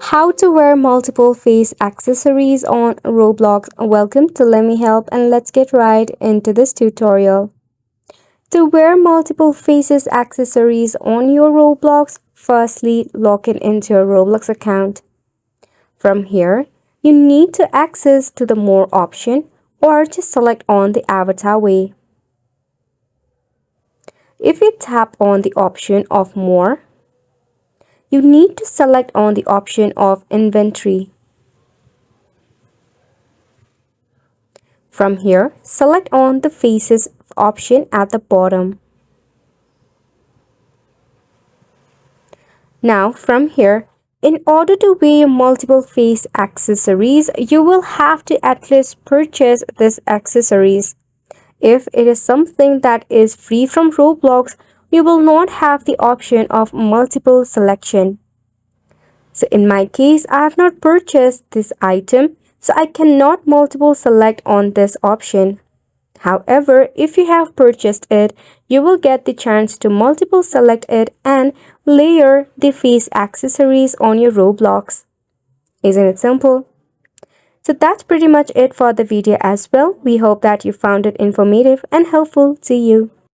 How to wear multiple face accessories on Roblox. Welcome to Let Me Help, and let's get right into this tutorial. To wear multiple faces accessories on your Roblox, firstly log in into your Roblox account. From here, you need to access to the More option or just select on the avatar way. If you tap on the option of More, you need to select on the option of Inventory. From here, select on the Faces option at the bottom. Now from here, in order to wear multiple face accessories, you will have to at least purchase these accessories. If it is something that is free from Roblox, you will not have the option of multiple selection. So in my case, I have not purchased this item, so I cannot multiple select on this option. However, if you have purchased it, you will get the chance to multiple select it and layer the face accessories on your Roblox. Isn't it simple? So that's pretty much it for the video as well. We hope that you found it informative and helpful to you.